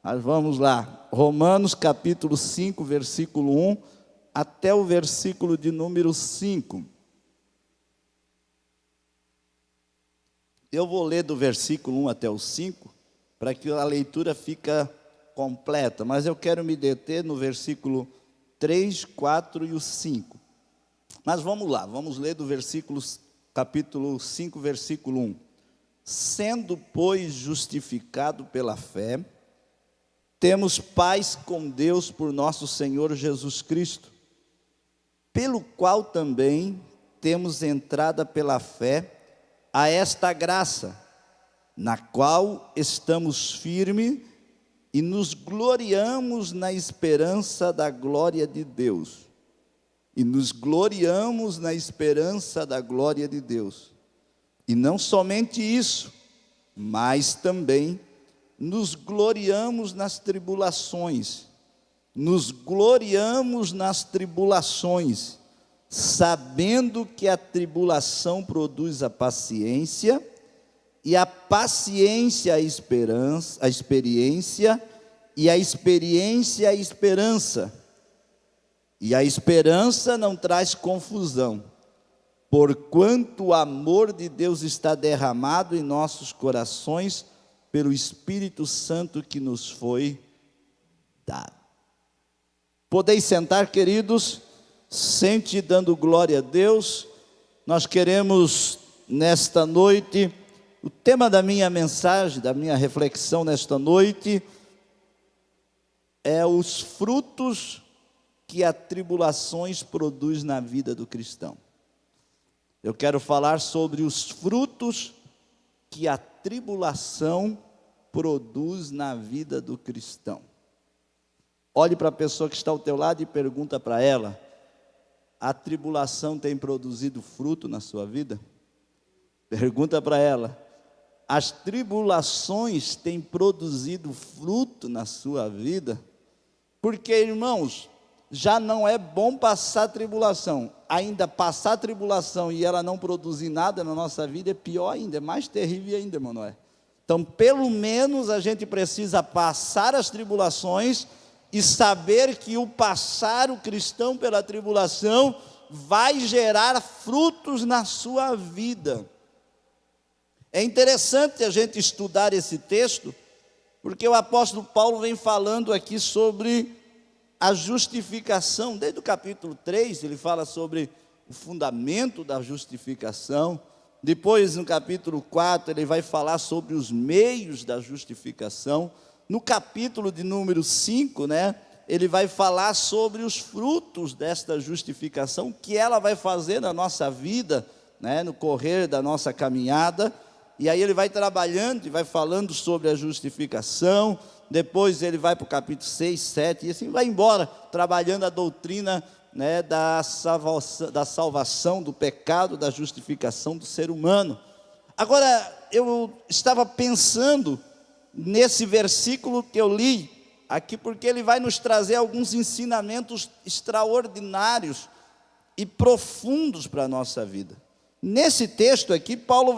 Mas vamos lá, Romanos capítulo 5, versículo 1, até o versículo de número 5. Eu vou ler do versículo 1 até o 5, para que a leitura fique completa, mas eu quero me deter no versículo 3, 4 e o 5. Mas vamos lá, vamos ler do capítulo 5, versículo 1. Sendo, pois, justificado pela fé, temos paz com Deus por nosso Senhor Jesus Cristo, pelo qual também temos entrada pela fé a esta graça, na qual estamos firmes e nos gloriamos na esperança da glória de Deus. E nos gloriamos na esperança da glória de Deus. E não somente isso, mas também nos gloriamos nas tribulações. Nos gloriamos nas tribulações, sabendo que a tribulação produz a paciência, e a paciência a experiência, e a experiência a esperança. E a esperança não traz confusão, porquanto o amor de Deus está derramado em nossos corações pelo Espírito Santo que nos foi dado. Podeis sentar, queridos, sente dando glória a Deus. Nós queremos nesta noite, o tema da minha mensagem, da minha reflexão nesta noite, é os frutos que as tribulações produz na vida do cristão. Eu quero falar sobre os frutos que a tribulação produz na vida do cristão. Olhe para a pessoa que está ao teu lado e pergunta para ela: a tribulação tem produzido fruto na sua vida? Pergunta para ela: as tribulações têm produzido fruto na sua vida? Porque, irmãos, já não é bom passar tribulação. Ainda passar tribulação e ela não produzir nada na nossa vida é pior ainda, é mais terrível ainda, Manoel. Então, pelo menos a gente precisa passar as tribulações e saber que o cristão pela tribulação vai gerar frutos na sua vida. É interessante a gente estudar esse texto, porque o apóstolo Paulo vem falando aqui sobre a justificação. Desde o capítulo 3, ele fala sobre o fundamento da justificação. Depois, no capítulo 4, ele vai falar sobre os meios da justificação. No capítulo de número 5, ele vai falar sobre os frutos desta justificação, que ela vai fazer na nossa vida, no correr da nossa caminhada. E aí ele vai trabalhando e vai falando sobre a justificação. Depois ele vai para o capítulo 6, 7, e assim vai embora, trabalhando a doutrina da salvação, do pecado, da justificação do ser humano. Agora, eu estava pensando nesse versículo que eu li aqui, porque ele vai nos trazer alguns ensinamentos extraordinários e profundos para a nossa vida. Nesse texto aqui, Paulo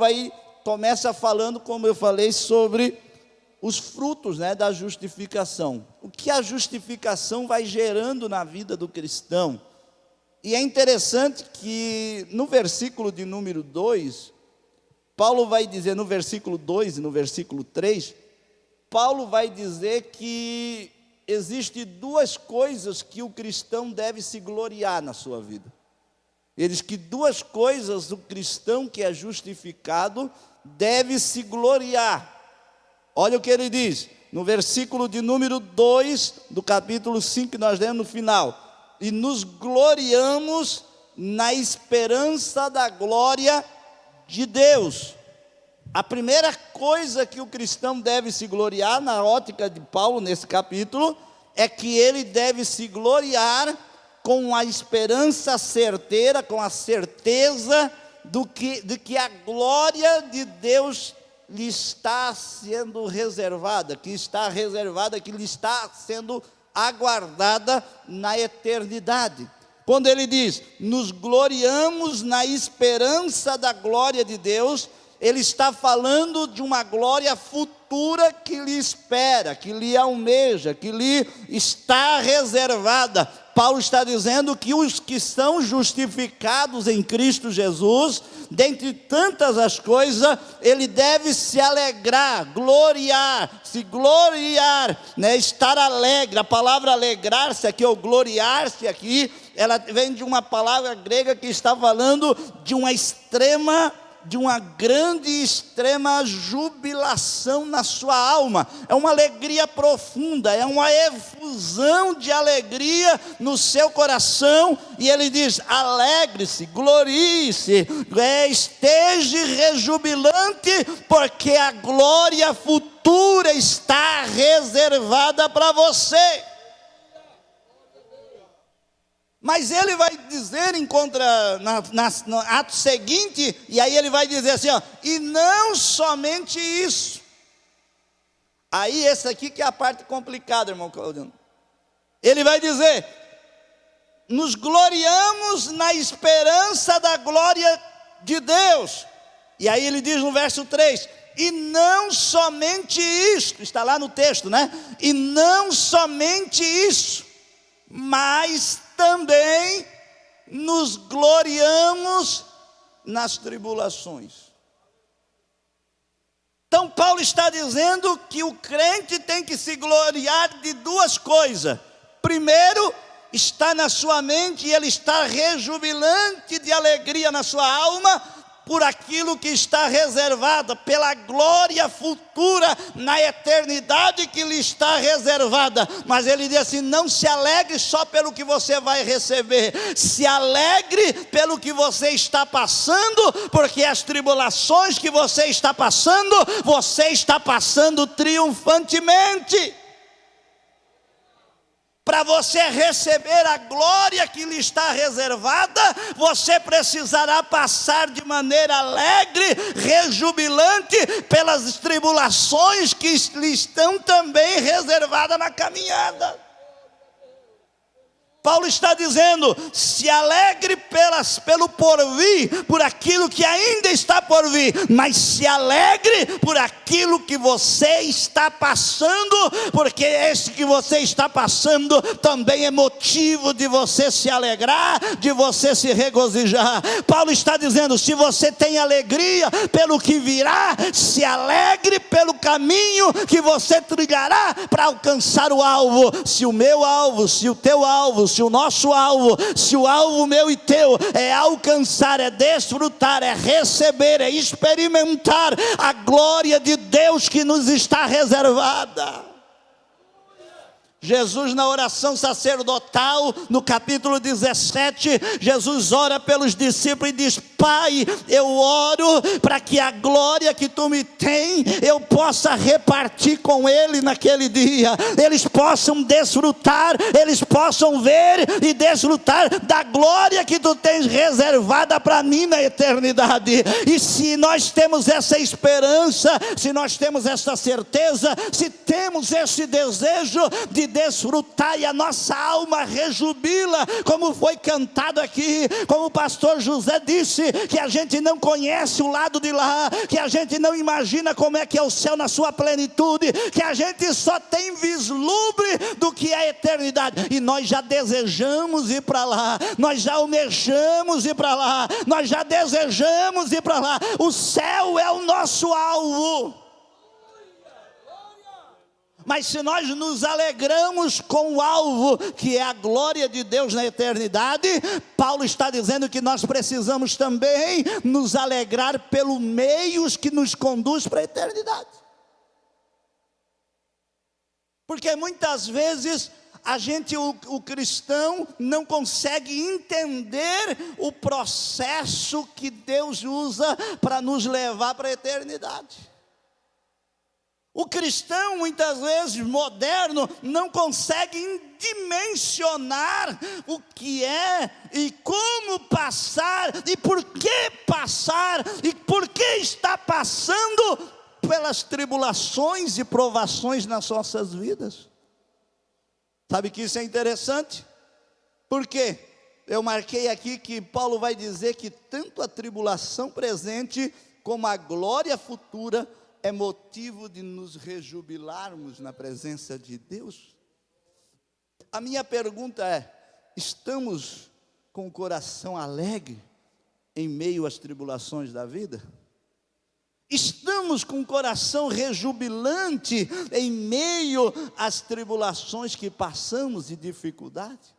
começa falando, como eu falei, sobre os frutos da justificação. O que a justificação vai gerando na vida do cristão. E é interessante que no versículo de número 2, Paulo vai dizer, no versículo 2 e no versículo 3, Paulo vai dizer que existem duas coisas que o cristão deve se gloriar na sua vida. Ele diz que duas coisas o cristão que é justificado deve se gloriar. Olha o que ele diz, no versículo de número 2, do capítulo 5, que nós lemos no final. E nos gloriamos na esperança da glória de Deus. A primeira coisa que o cristão deve se gloriar, na ótica de Paulo, nesse capítulo, é que ele deve se gloriar com a esperança certeira, com a certeza de que a glória de Deus lhe está sendo reservada, que lhe está sendo aguardada na eternidade. Quando ele diz, nos gloriamos na esperança da glória de Deus, ele está falando de uma glória futura, futura que lhe espera, que lhe almeja, que lhe está reservada. Paulo está dizendo que os que são justificados em Cristo Jesus, dentre tantas as coisas, ele deve se alegrar, se gloriar, né? Estar alegre. A palavra alegrar-se aqui, ou gloriar-se aqui, ela vem de uma palavra grega que está falando de uma grande e extrema jubilação na sua alma. É uma alegria profunda, é uma efusão de alegria no seu coração. E ele diz: alegre-se, glorie-se, esteja rejubilante, porque a glória futura está reservada para você. Mas ele vai dizer, no ato seguinte, e aí ele vai dizer assim, ó, e não somente isso. Aí essa aqui que é a parte complicada, irmão Claudiano. Ele vai dizer: nos gloriamos na esperança da glória de Deus. E aí ele diz no verso 3, e não somente isso, está lá no texto, né? E não somente isso, mas também nos gloriamos nas tribulações. Então Paulo está dizendo que o crente tem que se gloriar de duas coisas. Primeiro, está na sua mente, e ele está rejubilante de alegria na sua alma, por aquilo que está reservado, pela glória futura na eternidade que lhe está reservada. Mas ele diz assim: não se alegre só pelo que você vai receber, se alegre pelo que você está passando, porque as tribulações que você está passando triunfantemente. Para você receber a glória que lhe está reservada, você precisará passar de maneira alegre, rejubilante, pelas tribulações que lhe estão também reservadas na caminhada. Paulo está dizendo: se alegre pelo porvir, por aquilo que ainda está por vir, mas se alegre por aquilo que você está passando, porque esse que você está passando também é motivo de você se alegrar, de você se regozijar. Paulo está dizendo: se você tem alegria pelo que virá, se alegre pelo caminho que você trilhará para alcançar o alvo. Se o meu alvo, se o teu alvo, se o nosso alvo, se o alvo meu e teu é alcançar, é desfrutar, é receber, é experimentar a glória de Deus que nos está reservada. Jesus, na oração sacerdotal, no capítulo 17, Jesus ora pelos discípulos e diz: Pai, eu oro para que a glória que tu me tem, eu possa repartir com ele naquele dia, eles possam desfrutar, eles possam ver e desfrutar da glória que tu tens reservada para mim na eternidade. E se nós temos essa esperança, se nós temos essa certeza, se temos esse desejo de desfrutar, e a nossa alma rejubila, como foi cantado aqui, como o pastor José disse, que a gente não conhece o lado de lá, que a gente não imagina como é que é o céu na sua plenitude, que a gente só tem vislumbre do que é a eternidade, e nós já desejamos ir para lá, nós já almejamos ir para lá, nós já desejamos ir para lá. O céu é o nosso alvo. Mas se nós nos alegramos com o alvo, que é a glória de Deus na eternidade, Paulo está dizendo que nós precisamos também nos alegrar pelos meios que nos conduz para a eternidade. Porque muitas vezes o cristão não consegue entender o processo que Deus usa para nos levar para a eternidade. O cristão, muitas vezes, moderno, não consegue dimensionar o que é e como passar, e por que passar, e por que está passando pelas tribulações e provações nas nossas vidas. Sabe que isso é interessante? Por quê? Eu marquei aqui que Paulo vai dizer que tanto a tribulação presente como a glória futura é motivo de nos rejubilarmos na presença de Deus? A minha pergunta é: estamos com o coração alegre em meio às tribulações da vida? Estamos com o coração rejubilante em meio às tribulações que passamos e dificuldade?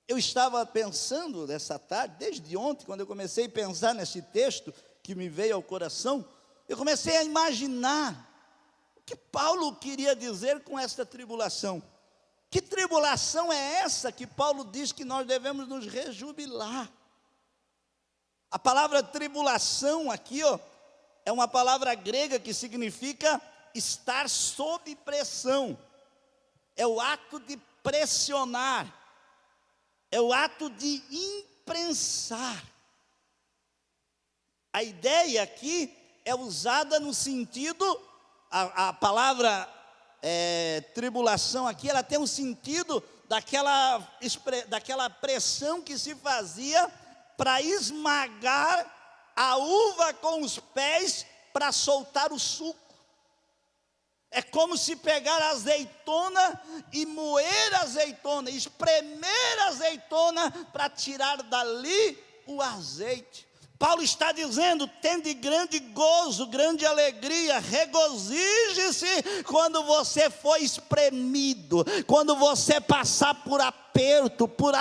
Eu estava pensando nessa tarde, desde ontem, quando eu comecei a pensar nesse texto que me veio ao coração, eu comecei a imaginar o que Paulo queria dizer com esta tribulação. Que tribulação é essa que Paulo diz que nós devemos nos rejubilar? A palavra tribulação aqui, é uma palavra grega que significa estar sob pressão. É o ato de pressionar, é o ato de imprensar. A ideia aqui é usada no sentido, a palavra tribulação aqui, ela tem um sentido daquela pressão que se fazia para esmagar a uva com os pés para soltar o suco. É como se pegar a azeitona e moer a azeitona, espremer a azeitona para tirar dali o azeite. Paulo está dizendo: tende grande gozo, grande alegria, regozije-se quando você for espremido, quando você passar por aperto, por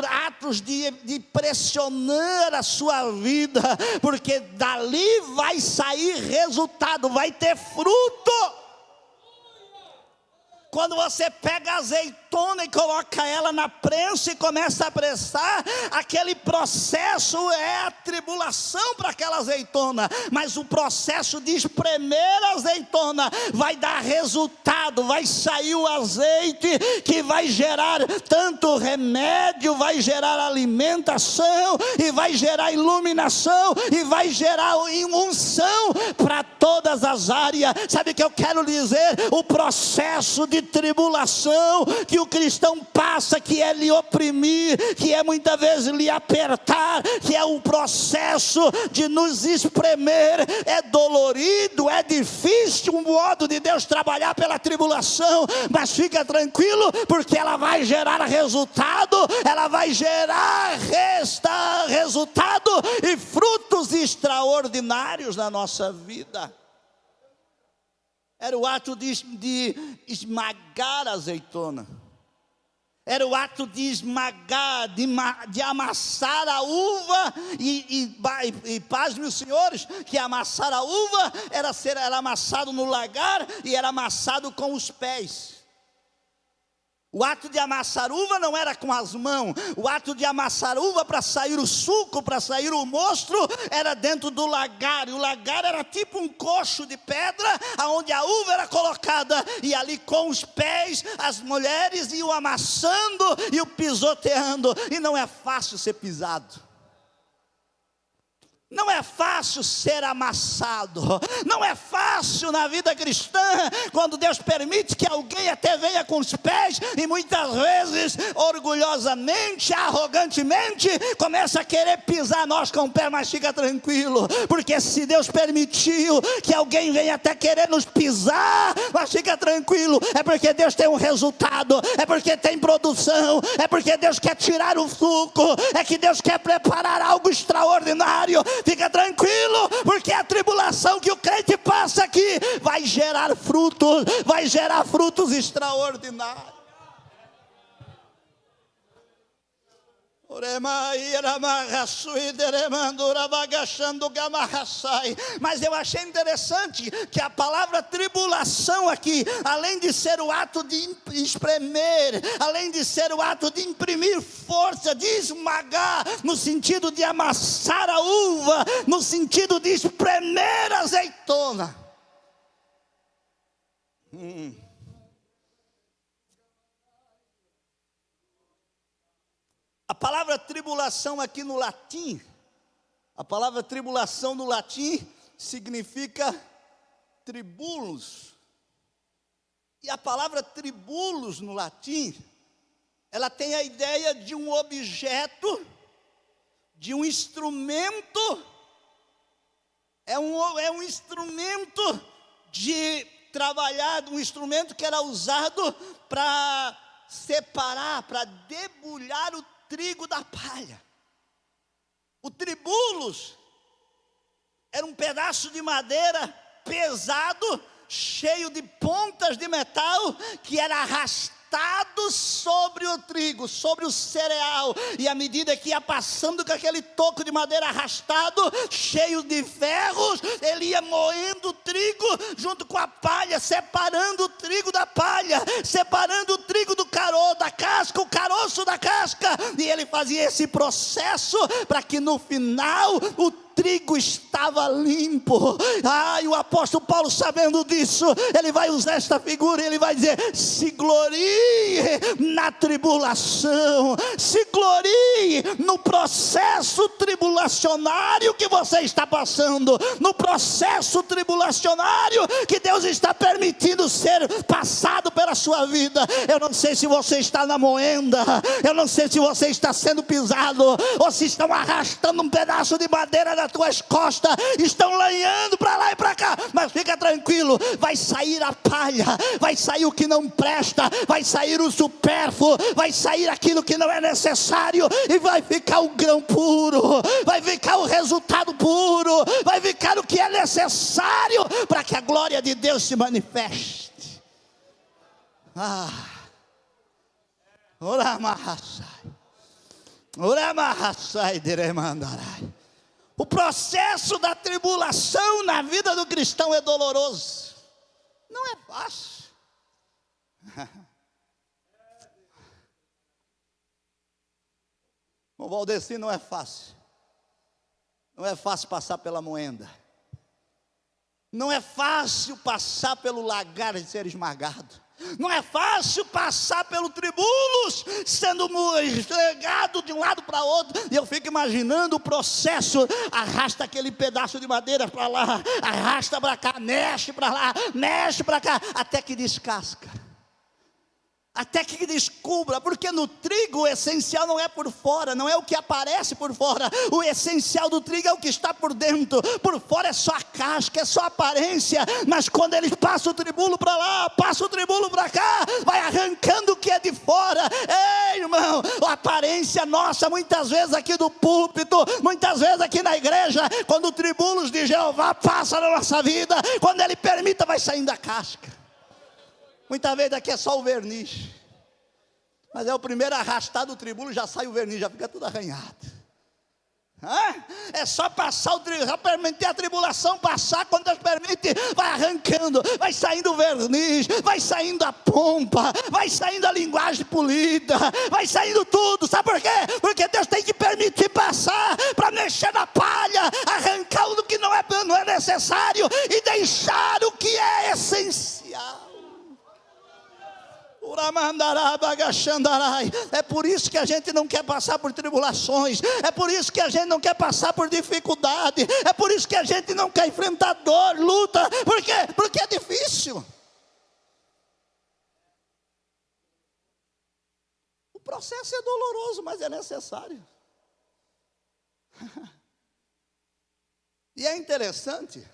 atos de pressionar a sua vida, porque dali vai sair resultado, vai ter fruto. Quando você pega a azeitona e coloca ela na prensa e começa a pressar, aquele processo é a tribulação para aquela azeitona, mas o processo de espremer a azeitona vai dar resultado, vai sair o azeite que vai gerar tanto remédio, vai gerar alimentação, e vai gerar iluminação, e vai gerar unção para todas as áreas. Sabe o que eu quero dizer? O processo de tribulação que o cristão passa, que é lhe oprimir, que é muitas vezes lhe apertar, que é um processo de nos espremer, é dolorido, é difícil o modo de Deus trabalhar pela tribulação, mas fica tranquilo, porque ela vai gerar resultado, ela vai gerar resultado e frutos extraordinários na nossa vida. Era o ato de esmagar a azeitona. Era o ato de esmagar, de amassar a uva. E pasmem os senhores, que amassar a uva era amassado no lagar e era amassado com os pés. O ato de amassar uva não era com as mãos. O ato de amassar uva para sair o suco, para sair o mosto, era dentro do lagar. E o lagar era tipo um coxo de pedra, onde a uva era colocada. E ali com os pés, as mulheres iam amassando e o pisoteando. E não é fácil ser pisado. Não é fácil ser amassado. Não é fácil na vida cristã, quando Deus permite que alguém até venha com os pés, e muitas vezes, orgulhosamente, arrogantemente, começa a querer pisar nós com o pé. Mas fica tranquilo, porque se Deus permitiu que alguém venha até querer nos pisar, mas fica tranquilo, é porque Deus tem um resultado, é porque tem produção, é porque Deus quer tirar o suco, é que Deus quer preparar algo extraordinário. Fica tranquilo, porque a tribulação que o crente passa aqui vai gerar frutos extraordinários. Mas eu achei interessante que a palavra tribulação aqui, além de ser o ato de espremer, além de ser o ato de imprimir força, de esmagar, no sentido de amassar a uva, no sentido de espremer a azeitona. A palavra tribulação aqui no latim, a palavra tribulação no latim significa tribulus. E a palavra tribulus no latim, ela tem a ideia de um objeto, de um instrumento É um instrumento de trabalhar, um instrumento que era usado para separar, para debulhar o trigo da palha. O tribulos era um pedaço de madeira pesado, cheio de pontas de metal, que era arrastado sobre o trigo, sobre o cereal, e à medida que ia passando com aquele toco de madeira arrastado, cheio de ferros, ele ia moendo o trigo junto com a palha, separando o trigo da palha, separando o trigo do caroço, da casca, o caroço da casca, e ele fazia esse processo para que no final o trigo estava limpo. E o apóstolo Paulo, sabendo disso, ele vai usar esta figura, ele vai dizer: se glorie na tribulação, se glorie no processo tribulacionário que você está passando, no processo tribulacionário que Deus está permitindo ser passado pela sua vida. Eu não sei se você está na moenda, eu não sei se você está sendo pisado, ou se estão arrastando um pedaço de madeira das tuas costas, estão lanhando para lá e para cá, mas fica tranquilo, vai sair a palha, vai sair o que não presta, vai sair o supérfluo, vai sair aquilo que não é necessário, e vai ficar o grão puro, vai ficar o resultado puro, vai ficar o que é necessário para que a glória de Deus se manifeste. O processo da tribulação na vida do cristão é doloroso, não é fácil. O Valdeci, não é fácil. Não é fácil passar pela moenda. Não é fácil passar pelo lagar de ser esmagado. Não é fácil passar pelo tribulos, sendo esfregado de um lado para outro. E eu fico imaginando o processo. Arrasta aquele pedaço de madeira para lá, arrasta para cá, mexe para lá, mexe para cá, até que descasca, até que descubra. Porque no trigo o essencial não é por fora, não é o que aparece por fora. O essencial do trigo é o que está por dentro. Por fora é só a casca, é só a aparência. Mas quando eles passam o tribulo para lá, passam o tribulo para cá, vai arrancando o que é de fora. Ei, irmão, a aparência nossa, muitas vezes aqui do púlpito, muitas vezes aqui na igreja, quando o tribulos de Jeová passa na nossa vida, quando ele permita, vai saindo a casca. Muitas vezes aqui é só o verniz, mas é o primeiro a arrastar do tribulo, já sai o verniz, já fica tudo arranhado. É só passar o tribulo, só permitir a tribulação passar. Quando Deus permite, vai arrancando, vai saindo o verniz, vai saindo a pompa, vai saindo a linguagem polida, vai saindo tudo. Sabe por quê? Porque Deus tem que permitir passar, para mexer na palha, arrancar o que não é necessário, e deixar o que é essencial. É por isso que a gente não quer passar por tribulações, é por isso que a gente não quer passar por dificuldade, é por isso que a gente não quer enfrentar dor, luta. Por quê? Porque é difícil. O processo é doloroso, mas é necessário. E é interessante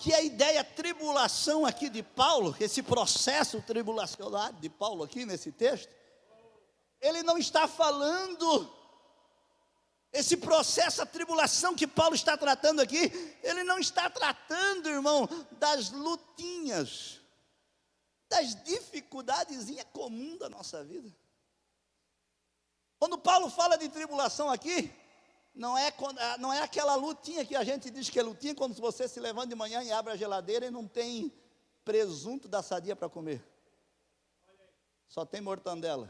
que a ideia tribulação aqui de Paulo, esse processo tribulacionário de Paulo aqui nesse texto, ele não está falando, esse processo, a tribulação que Paulo está tratando aqui, ele não está tratando, irmão, das lutinhas, das dificuldadezinhas comuns da nossa vida. Quando Paulo fala de tribulação aqui, não é aquela lutinha que a gente diz que é lutinha, quando você se levanta de manhã e abre a geladeira e não tem presunto da Sadia para comer, só tem mortandela.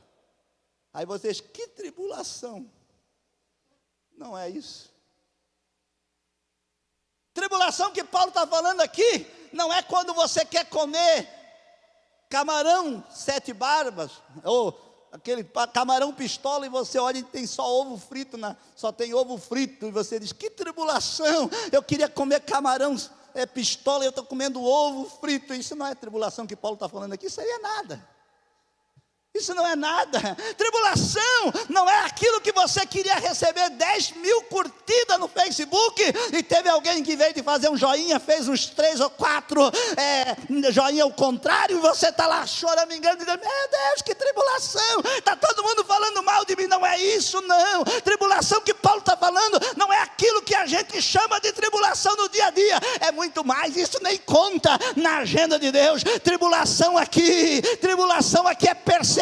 Aí vocês, que tribulação. Não é isso. Tribulação que Paulo está falando aqui, não é quando você quer comer camarão 7 barbas, ou aquele camarão pistola, e você olha e tem só ovo frito, só tem ovo frito, e você diz, que tribulação, eu queria comer camarão pistola, e eu estou comendo ovo frito. Isso não é tribulação que Paulo está falando aqui, isso aí é nada. Isso não é nada. Tribulação não é aquilo que você queria receber 10 mil curtidas no Facebook e teve alguém que veio de fazer um joinha, fez uns 3 ou 4 joinha ao contrário, e você está lá choramingando, dizendo: meu Deus, que tribulação, está todo mundo falando mal de mim. Não é isso, não. Tribulação que Paulo está falando não é aquilo que a gente chama de tribulação no dia a dia, é muito mais. Isso nem conta na agenda de Deus. Tribulação aqui é perseguição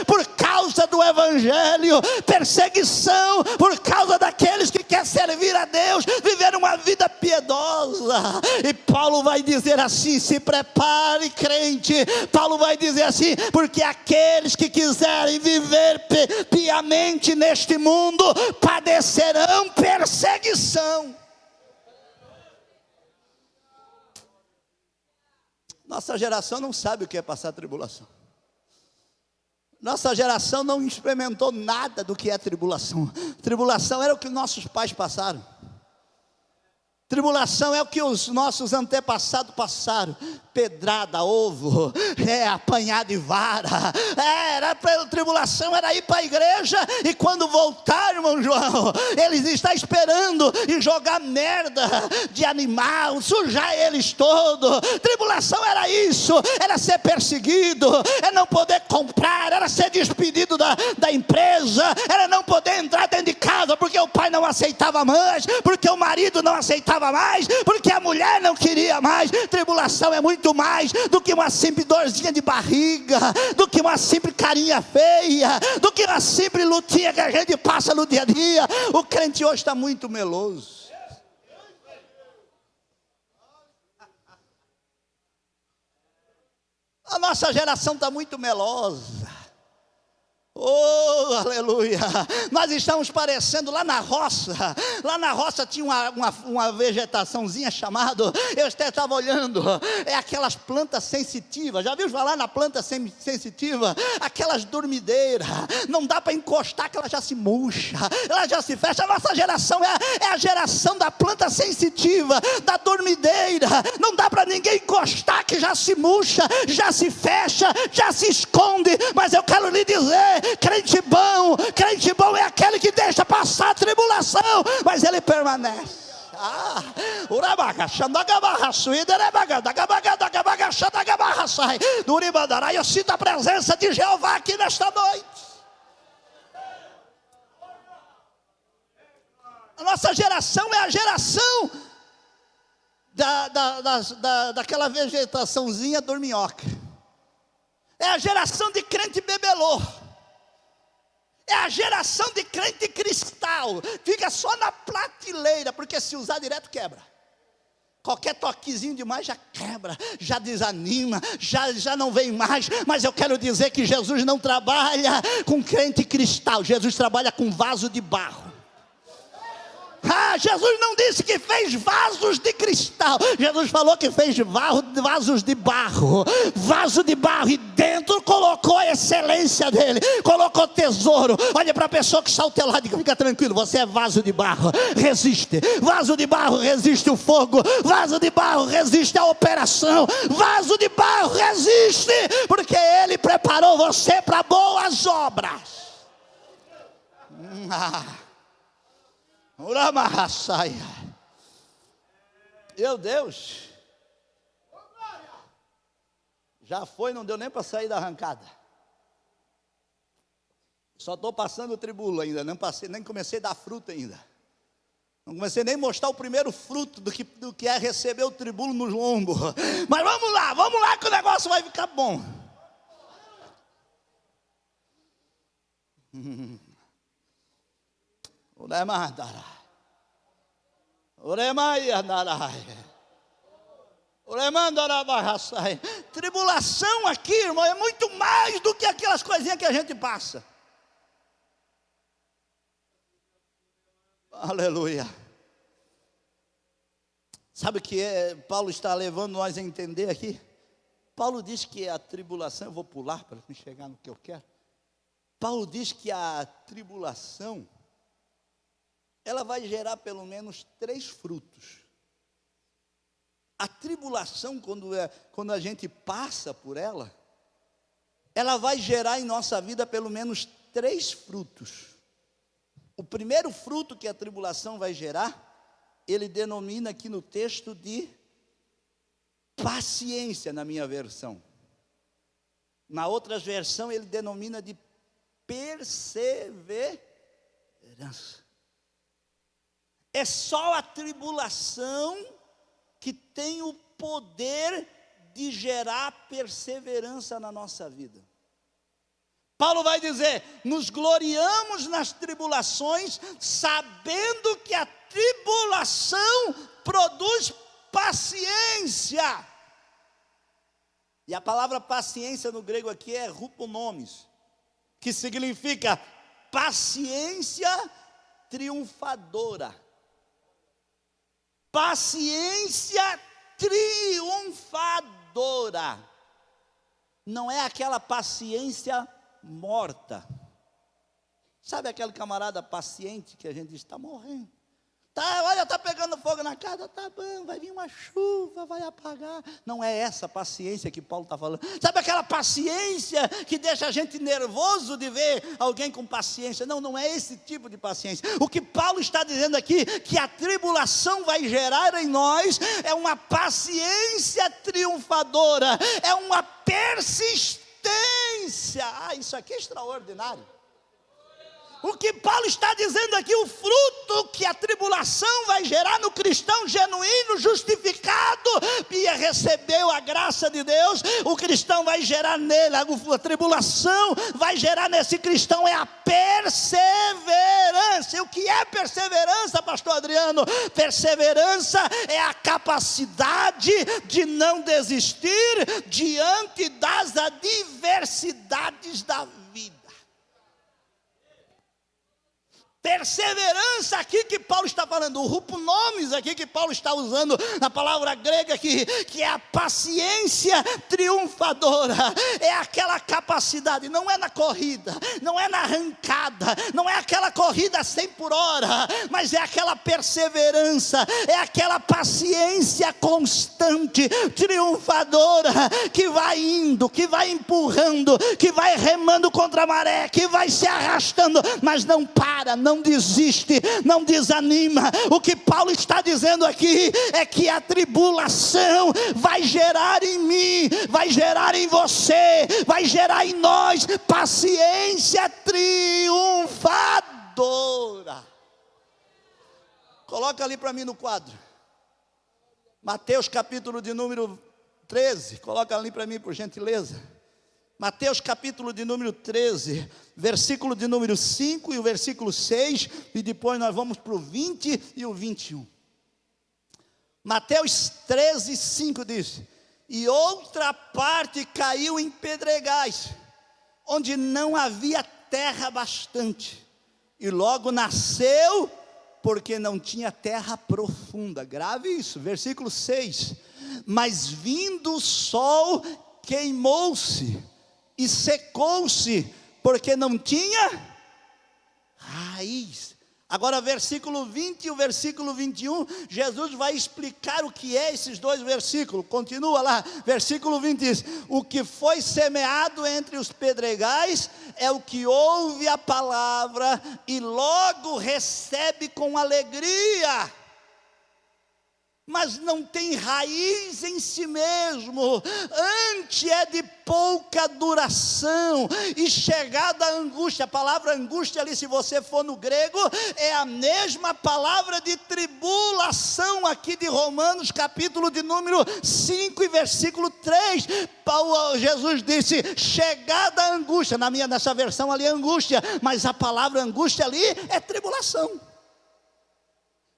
por causa do Evangelho, perseguição por causa daqueles que querem servir a Deus, viver uma vida piedosa. E Paulo vai dizer assim: se prepare, crente. Paulo vai dizer assim: porque aqueles que quiserem viver piamente neste mundo padecerão perseguição. Nossa geração não sabe o que é passar tribulação. Nossa geração não experimentou nada do que é tribulação. Tribulação era o que nossos pais passaram. Tribulação é o que os nossos antepassados passaram: pedrada, ovo, apanhar de vara. Tribulação era ir para a igreja e quando voltar, irmão João, eles estão esperando e jogar merda de animal, sujar eles todos. Tribulação era isso, era ser perseguido, era não poder comprar, era ser despedido da empresa, era não poder entrar dentro de casa porque o pai não aceitava mais, porque o marido não aceitava mais, porque a mulher não queria mais. Tribulação é muito mais do que uma simples dorzinha de barriga, do que uma simples carinha feia, do que uma simples lutinha que a gente passa no dia a dia. O crente hoje está muito meloso. A nossa geração está muito melosa. Oh, aleluia. Nós estamos parecendo lá na roça. Lá na roça tinha uma vegetaçãozinha chamada, eu até estava olhando, é aquelas plantas sensitivas. Já viu falar na planta sensitiva? Aquelas dormideiras, não dá para encostar que ela já se murcha, ela já se fecha. A nossa geração é a geração da planta sensitiva, da dormideira. Não dá para ninguém encostar que já se murcha, já se fecha, já se esconde. Mas eu quero lhe dizer: crente bom é aquele que deixa passar a tribulação, mas ele permanece. Eu sinto a presença de Jeová aqui nesta noite. A nossa geração é a geração daquela vegetaçãozinha dorminhoca. É a geração de crente bebelô. É a geração de crente cristal. Fica só na prateleira, porque se usar direto quebra. Qualquer toquezinho demais já quebra, já desanima, já não vem mais. Mas eu quero dizer que Jesus não trabalha com crente cristal. Jesus trabalha com vaso de barro. Jesus não disse que fez vasos de cristal. Jesus falou que fez vasos de barro. Vaso de barro. E dentro colocou a excelência dele, colocou tesouro. Olha para a pessoa que está ao teu lado e fica tranquilo: você é vaso de barro, resiste. Vaso de barro resiste o fogo. Vaso de barro resiste a operação. Vaso de barro resiste, porque ele preparou você para boas obras. Meu Deus, já foi, não deu nem para sair da arrancada. Só estou passando o tribulo ainda, nem comecei a dar fruta ainda. Não comecei nem a mostrar o primeiro fruto do que é receber o tribulo nos lombos. Mas vamos lá que o negócio vai ficar bom. Tribulação aqui, irmão, é muito mais do que aquelas coisinhas que a gente passa. Aleluia. Sabe o que Paulo está levando nós a entender aqui? Paulo diz que a tribulação, eu vou pular para chegar no que eu quero. Paulo diz que a tribulação, ela vai gerar pelo menos 3 frutos. A tribulação, quando a gente passa por ela, ela vai gerar em nossa vida pelo menos 3 frutos. O primeiro fruto que a tribulação vai gerar, ele denomina aqui no texto de paciência, na minha versão. Na outra versão ele denomina de perseverança. É só a tribulação que tem o poder de gerar perseverança na nossa vida. Paulo vai dizer: nos gloriamos nas tribulações, sabendo que a tribulação produz paciência. E a palavra paciência no grego aqui é ruponomes, que significa paciência triunfadora. Paciência triunfadora. Não é aquela paciência morta. Sabe aquele camarada paciente que a gente diz: está morrendo. Olha, está pegando fogo na casa, tá bom, vai vir uma chuva, vai apagar. Não é essa paciência que Paulo está falando. Sabe aquela paciência que deixa a gente nervoso de ver alguém com paciência? Não, não é esse tipo de paciência. O que Paulo está dizendo aqui, que a tribulação vai gerar em nós, é uma paciência triunfadora, é uma persistência. Isso aqui é extraordinário. O que Paulo está dizendo aqui, o fruto que a tribulação vai gerar no cristão genuíno, justificado, e recebeu a graça de Deus, o cristão vai gerar nele, a tribulação vai gerar nesse cristão é a perseverança. E o que é perseverança, pastor Adriano? Perseverança é a capacidade de não desistir diante das adversidades da vida. Perseverança aqui que Paulo está falando, o ruponomes aqui que Paulo está usando na palavra grega que é a paciência triunfadora, é aquela capacidade, não é na corrida, não é na arrancada, não é aquela corrida 100 por hora, mas é aquela perseverança, é aquela paciência constante, triunfadora, que vai indo, que vai empurrando, que vai remando contra a maré, que vai se arrastando, mas não para, não desiste, não desanima. O que Paulo está dizendo aqui é que a tribulação vai gerar em mim, vai gerar em você, vai gerar em nós paciência triunfadora. Coloca ali para mim no quadro, Mateus capítulo de número 13, coloca ali para mim por gentileza. Mateus capítulo de número 13, versículo de número 5 e o versículo 6, e depois nós vamos para o 20 e o 21. Mateus 13, 5 diz: e outra parte caiu em pedregais, onde não havia terra bastante, e logo nasceu, porque não tinha terra profunda. Grave isso, versículo 6. Mas vindo o sol, queimou-se e secou-se, porque não tinha raiz. Agora versículo 20 e o versículo 21, Jesus vai explicar o que é esses dois versículos. Continua lá, versículo 20 diz: o que foi semeado entre os pedregais é o que ouve a palavra e logo recebe com alegria, mas não tem raiz em si mesmo, antes é de pouca duração, e chegada a angústia. A palavra angústia ali, se você for no grego, é a mesma palavra de tribulação aqui de Romanos, capítulo de número 5 e versículo 3, Jesus disse, chegada a angústia, nessa versão ali é angústia, mas a palavra angústia ali é tribulação.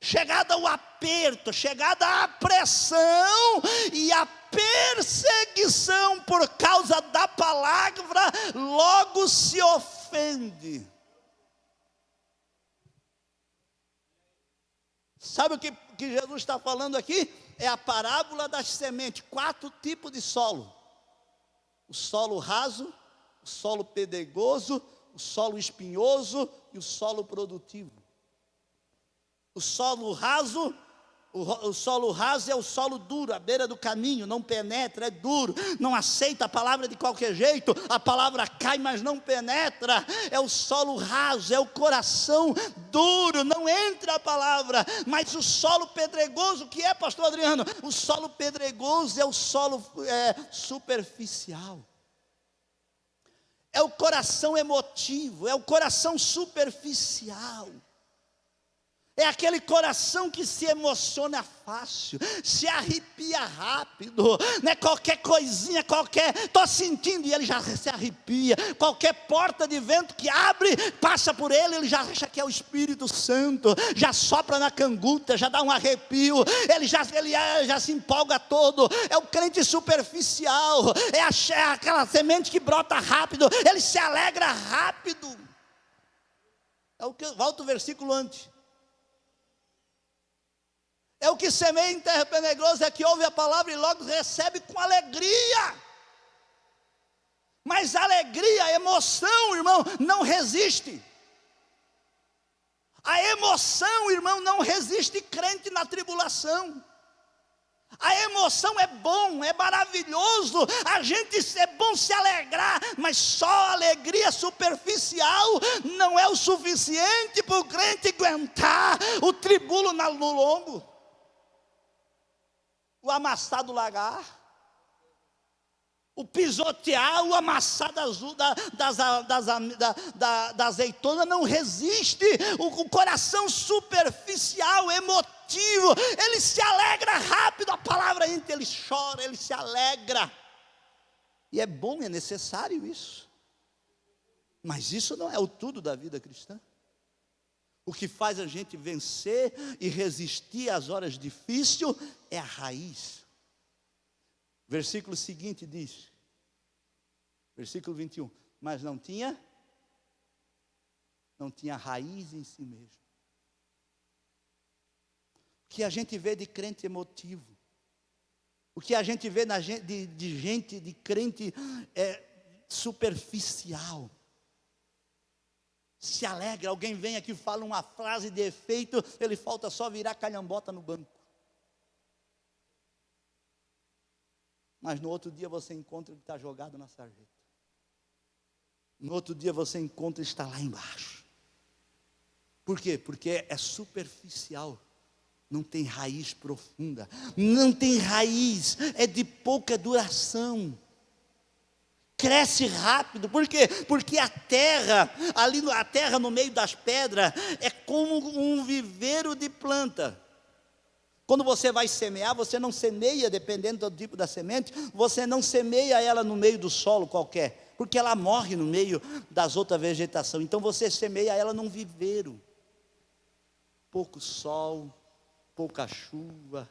Chegada ao aperto, chegada à pressão e à perseguição por causa da palavra, logo se ofende. Sabe o que Jesus está falando aqui? É a parábola das sementes, 4 tipos de solo: o solo raso, o solo pedregoso, o solo espinhoso e o solo produtivo. O solo raso O solo raso é o solo duro, à beira do caminho, não penetra, é duro, não aceita a palavra de qualquer jeito, a palavra cai, mas não penetra. É o solo raso, é o coração duro, não entra a palavra. Mas o solo pedregoso, o que é, pastor Adriano? O solo pedregoso é o solo superficial. É o coração emotivo, é o coração superficial. É aquele coração que se emociona fácil, se arrepia rápido, né? Qualquer coisinha, estou sentindo e ele já se arrepia. Qualquer porta de vento que abre, passa por ele já acha que é o Espírito Santo, já sopra na canguta, já dá um arrepio, ele já se empolga todo. É o crente superficial, é aquela semente que brota rápido, ele se alegra rápido. Volta o versículo antes. É o que semeia em terra pedregosa, é que ouve a palavra e logo recebe com alegria. Mas alegria, emoção, irmão, não resiste. A emoção, irmão, não resiste crente na tribulação. A emoção é bom, é maravilhoso, é bom se alegrar, mas só alegria superficial não é o suficiente para o crente aguentar o tribulo no lombo. O amassar do lagar, o pisotear, o amassar da azeitona não resiste. O coração superficial, emotivo, ele se alegra rápido, a palavra entra, ele chora, ele se alegra. E é bom, é necessário isso. Mas isso não é o tudo da vida cristã. O que faz a gente vencer e resistir às horas difíceis é a raiz. Versículo seguinte diz, versículo 21, mas não tinha raiz em si mesmo. O que a gente vê de crente emotivo, o que a gente vê de crente superficial, se alegra, alguém vem aqui e fala uma frase de efeito, ele falta só virar calhambota no banco. Mas no outro dia você encontra ele está jogado na sarjeta. No outro dia você encontra ele está lá embaixo. Por quê? Porque é superficial, não tem raiz profunda, não tem raiz, é de pouca duração. Cresce rápido, por quê? Porque a terra no meio das pedras é como um viveiro de planta. Quando você vai semear, você não semeia, dependendo do tipo da semente, você não semeia ela no meio do solo qualquer, porque ela morre no meio das outras vegetações. Então você semeia ela num viveiro. Pouco sol, pouca chuva,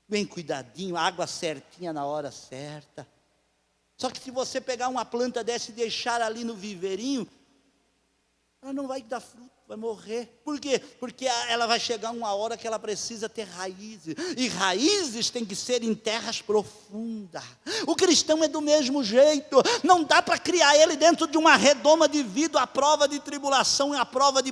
bem cuidadinho, água certinha na hora certa. Só que se você pegar uma planta dessa e deixar ali no viveirinho, ela não vai dar fruto, vai morrer. Por quê? Porque ela vai chegar uma hora que ela precisa ter raízes. E raízes tem que ser em terras profundas. O cristão é do mesmo jeito. Não dá para criar ele dentro de uma redoma de vidro, à prova de tribulação, à prova de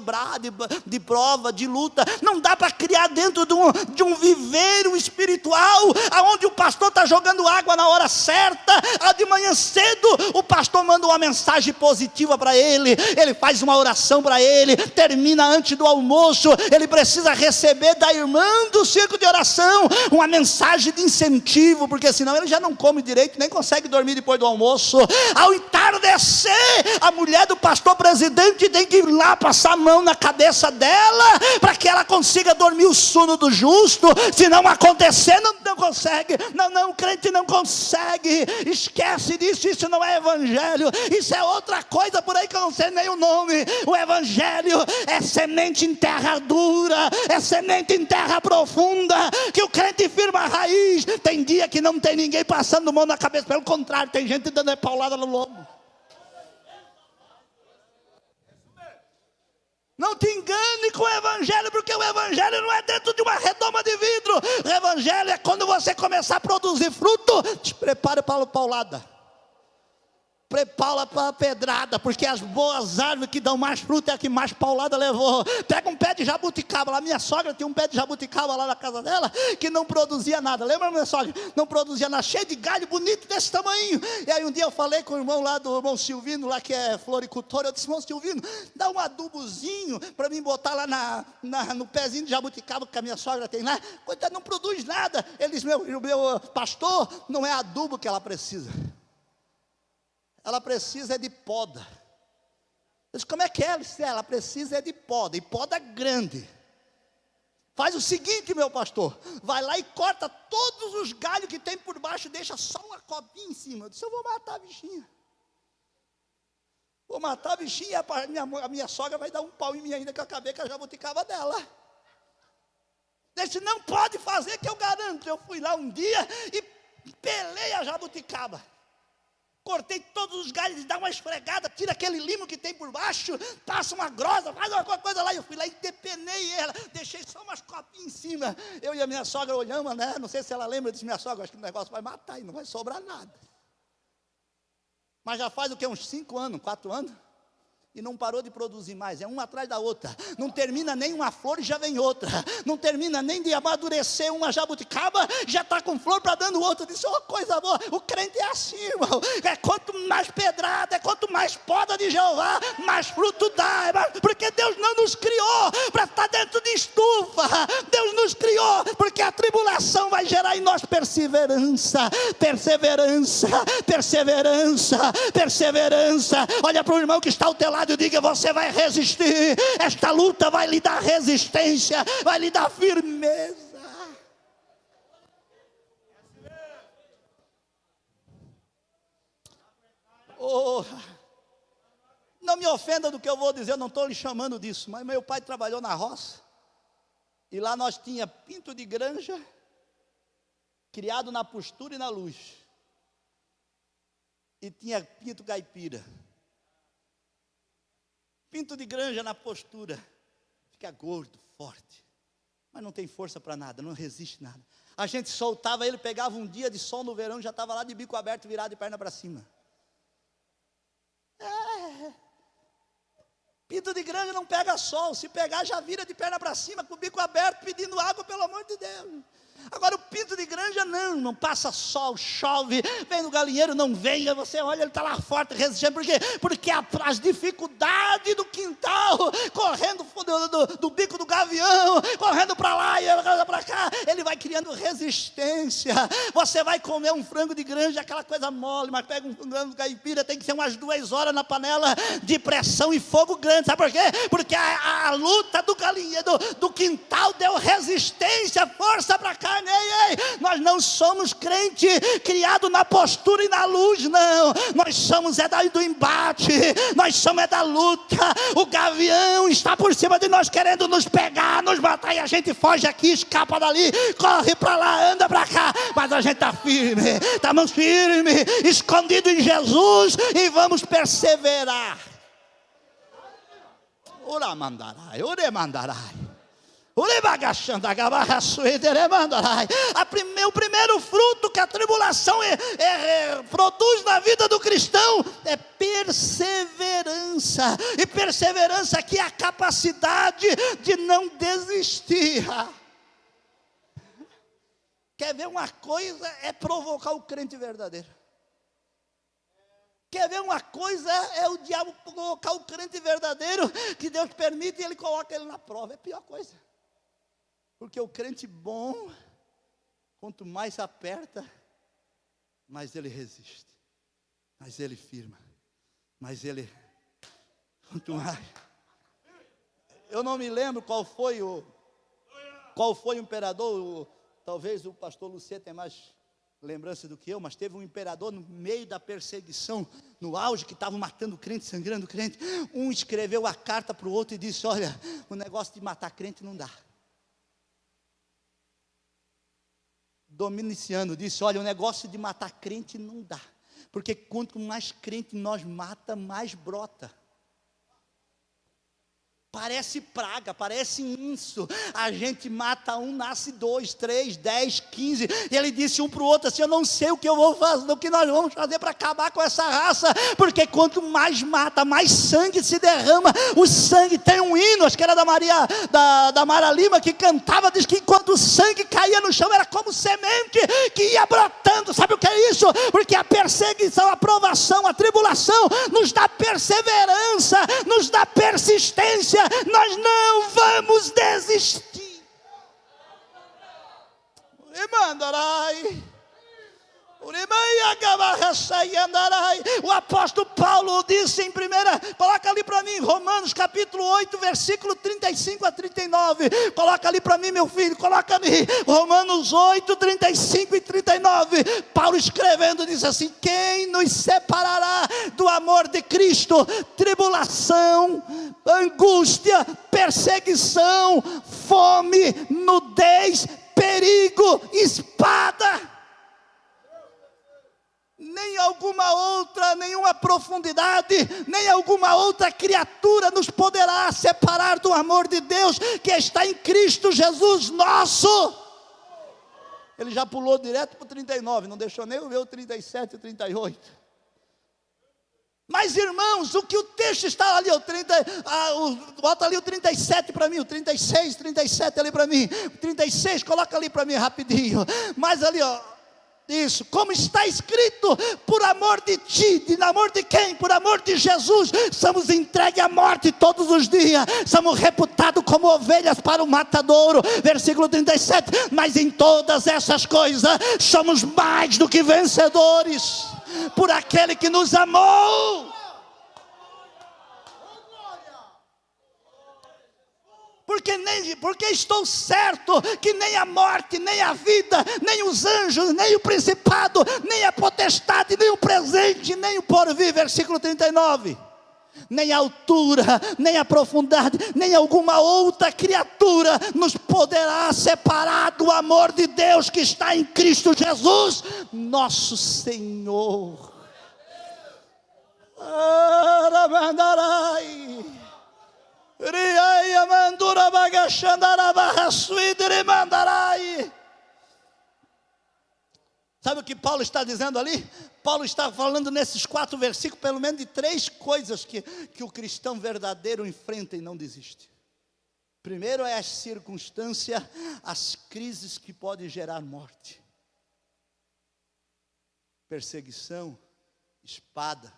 prova, de luta. Não dá para criar dentro de um viveiro espiritual, aonde o pastor está jogando água na hora certa. De manhã cedo, o pastor manda uma mensagem positiva para ele. Ele faz uma oração para ele. Termina antes do almoço, ele precisa receber da irmã do círculo de oração uma mensagem de incentivo, porque senão ele já não come direito, nem consegue dormir depois do almoço. Ao entardecer, a mulher do pastor presidente tem que ir lá passar a mão na cabeça dela, para que ela consiga dormir o sono do justo. Se não acontecer, não consegue. Não, o crente não consegue. Esquece disso, isso não é evangelho, isso é outra coisa por aí que eu não sei nem o nome. O evangelho é semente em terra dura, é semente em terra profunda, que o crente firma a raiz. Tem dia que não tem ninguém passando mão na cabeça, pelo contrário, tem gente dando paulada no lombo. Não te engane com o evangelho, porque o evangelho não é dentro de uma redoma de vidro. O evangelho é quando você começar a produzir fruto, te prepare para a paulada. Prepara para a pedrada, porque as boas árvores que dão mais fruto é a que mais paulada levou. Pega um pé de jabuticaba lá, minha sogra tinha um pé de jabuticaba lá na casa dela, que não produzia nada, lembra minha sogra? Não produzia nada, cheio de galho bonito desse tamanho. E aí um dia eu falei com o irmão lá, do irmão Silvino, lá que é floricultor, eu disse, irmão Silvino, dá um adubozinho para mim botar lá no pezinho de jabuticaba que a minha sogra tem lá, coitada, não produz nada. Ele disse, meu pastor, não é adubo que ela precisa. Ela precisa de poda. Eu disse, como é que é? Ela precisa de poda, e poda grande. Faz o seguinte, meu pastor, vai lá e corta todos os galhos que tem por baixo, deixa só uma copinha em cima. Eu disse, eu vou matar a bichinha. Vou matar a bichinha, a minha sogra vai dar um pau em mim ainda, que eu acabei com a jabuticaba dela. Disse, não pode fazer, que eu garanto. Eu fui lá um dia e pelei a jabuticaba. Cortei todos os galhos, dá uma esfregada, tira aquele limo que tem por baixo, passa uma grosa, faz alguma coisa lá. Eu fui lá e depenei ela, deixei só umas copinhas em cima. Eu e a minha sogra olhamos, né? Não sei se ela lembra, eu disse, minha sogra, acho que o negócio vai matar e não vai sobrar nada. Mas já faz o que? Uns 5 anos, 4 anos? E não parou de produzir mais, é uma atrás da outra. Não termina nem uma flor e já vem outra. Não termina nem de amadurecer uma jabuticaba, já está com flor para dando outra. Disse, oh, coisa boa. O crente é assim, irmão. É quanto mais pedrada, é quanto mais poda de Jeová, mais fruto dá. Porque Deus não nos criou para estar dentro de estufa. Deus nos criou porque a tribulação vai gerar em nós perseverança. Perseverança, perseverança, perseverança. Olha para o irmão que está ao teu lado e diga, você vai resistir. Esta luta vai lhe dar resistência, vai lhe dar firmeza. Oh, não me ofenda do que eu vou dizer, eu não estou lhe chamando disso, mas meu pai trabalhou na roça, e lá nós tinha pinto de granja, criado na postura e na luz, e tinha pinto caipira. Pinto de granja na postura, fica gordo, forte, mas não tem força para nada, não resiste nada. A gente soltava ele, pegava um dia de sol no verão, já estava lá de bico aberto, virado de perna para cima. Pinto de granja não pega sol, se pegar já vira de perna para cima, com o bico aberto, pedindo água, pelo amor de Deus. Agora o pinto de granja não passa sol, chove, vem no galinheiro, não vem, você olha, ele está lá forte, resistindo. Por quê? Porque as dificuldades do quintal, correndo do bico do gavião, correndo para lá e para cá, ele vai criando resistência. Você vai comer um frango de granja, aquela coisa mole, mas pega um frango caipira, tem que ser umas 2 horas na panela de pressão e fogo grande. Sabe por quê? Porque a luta do galinheiro, do quintal, deu resistência, força para cá. Ei, nós não somos crente criado na postura e na luz, não. Nós somos do embate, nós somos da luta. O gavião está por cima de nós querendo nos pegar, nos matar, e a gente foge aqui, escapa dali, corre para lá, anda para cá, mas a gente está firme, estamos firmes, escondido em Jesus, e vamos perseverar. Ora mandarai, ore mandarai. O primeiro fruto que a tribulação produz na vida do cristão é perseverança. E perseverança aqui é a capacidade de não desistir. Quer ver uma coisa? É provocar o crente verdadeiro. Quer ver uma coisa? É o diabo provocar o crente verdadeiro, que Deus permite e ele coloca ele na prova. É a pior coisa. Porque o crente bom, quanto mais aperta, mais ele resiste, mais ele firma, mais ele, quanto mais. Eu não me lembro qual foi o imperador, talvez o pastor Lucier tenha mais lembrança do que eu, mas teve um imperador no meio da perseguição, no auge, que estava matando crente, sangrando crente. Um escreveu a carta para o outro e disse, olha, o negócio de matar crente não dá. Dominiciano disse, olha, o negócio de matar crente não dá, porque quanto mais crente nós mata, mais brota. Parece praga, parece isso. A gente mata um, nasce 2, 3, 10, 15. E ele disse um para o outro assim: eu não sei o que eu vou fazer, o que nós vamos fazer para acabar com essa raça. Porque quanto mais mata, mais sangue se derrama. O sangue tem um hino, acho que era da Mara Lima, que cantava, diz que enquanto o sangue caía no chão, era como semente que ia brotando. Sabe o que é isso? Porque a perseguição, a provação, a tribulação nos dá perseverança, nos dá persistência. Nós não vamos desistir. O apóstolo Paulo disse em primeira, coloca ali para mim, Romanos capítulo 8, versículo 35 a 39, coloca ali para mim, meu filho, coloca ali, Romanos 8, 35 e 39, Paulo escrevendo diz assim: quem nos separará do amor de Cristo? Tribulação, angústia, perseguição, fome, nudez, perigo, espada. Nem alguma outra, nenhuma profundidade, nem alguma outra criatura nos poderá separar do amor de Deus que está em Cristo Jesus nosso. Ele já pulou direto para o 39, não deixou nem eu ver o 37 e o 38. Mas irmãos, o que o texto está ali, bota ali o 37 para mim, o 36, 37 ali para mim, o 36, coloca ali para mim rapidinho, mas ali isso, como está escrito: por amor de ti, de amor de quem? Por amor de Jesus, somos entregues à morte todos os dias, somos reputados como ovelhas para o matadouro, versículo 37, mas em todas essas coisas, somos mais do que vencedores, por aquele que nos amou. Porque estou certo que nem a morte, nem a vida, nem os anjos, nem o principado, nem a potestade, nem o presente, nem o porvir, versículo 39, nem a altura, nem a profundidade, nem alguma outra criatura nos poderá separar do amor de Deus que está em Cristo Jesus, nosso Senhor. Sabe o que Paulo está dizendo ali? Paulo está falando nesses 4 versículos, pelo menos de 3 coisas que o cristão verdadeiro enfrenta e não desiste. Primeiro é a circunstância, as crises que podem gerar morte, perseguição, espada.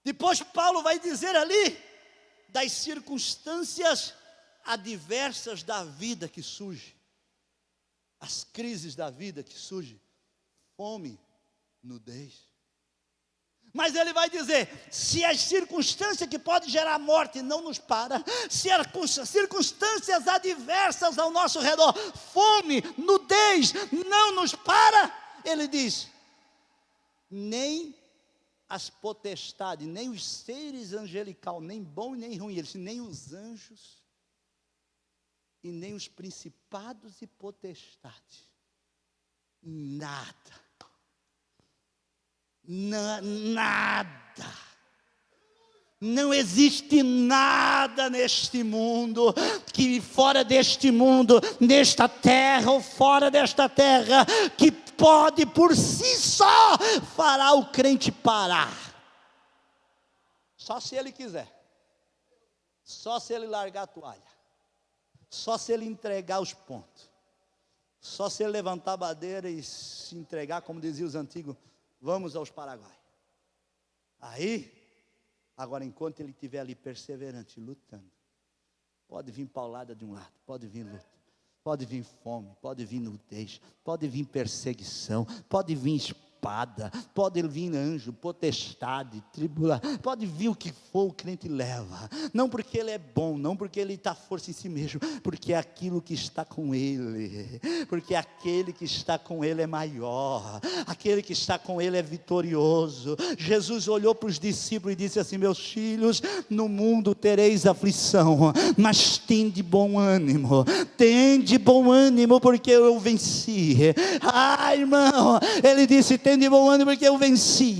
Depois Paulo vai dizer ali das circunstâncias adversas da vida que surge, as crises da vida que surge, fome, nudez. Mas ele vai dizer, se as circunstâncias que podem gerar morte não nos param, se as circunstâncias adversas ao nosso redor, fome, nudez, não nos para, ele diz, nem as potestades, nem os seres angelical, nem bom e nem ruim, ele diz, nem os anjos, e nem os principados e potestades, nada, não existe nada neste mundo, que fora deste mundo, nesta terra ou fora desta terra, que pode por si só fará o crente parar, só se ele quiser, só se ele largar a toalha, só se ele entregar os pontos, só se ele levantar a bandeira e se entregar, como diziam os antigos, vamos aos Paraguai. Aí, agora enquanto ele estiver ali perseverante, lutando, pode vir paulada de um lado, pode vir luta, pode vir fome, pode vir nudez, pode vir perseguição, pode vir espada, pode vir anjo, potestade, tribulação, pode vir o que for, o crente leva, não porque ele é bom, não porque ele está força em si mesmo, porque é aquilo que está com ele, porque aquele que está com ele é maior, aquele que está com ele é vitorioso. Jesus olhou para os discípulos e disse assim, meus filhos, no mundo tereis aflição, mas tende bom ânimo, porque eu venci. Irmão, ele disse, tenho de bom ânimo porque eu venci.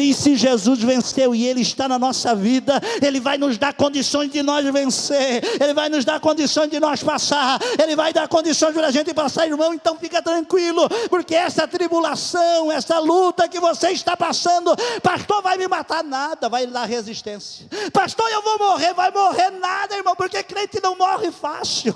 E se Jesus venceu e Ele está na nossa vida, Ele vai nos dar condições de nós vencer, Ele vai nos dar condições de nós passar, Ele vai dar condições para a gente passar, irmão. Então fica tranquilo, porque essa tribulação, essa luta que você está passando, pastor, vai me matar? Nada, vai dar resistência. Pastor, eu vou morrer? Vai morrer nada, irmão, porque crente não morre fácil.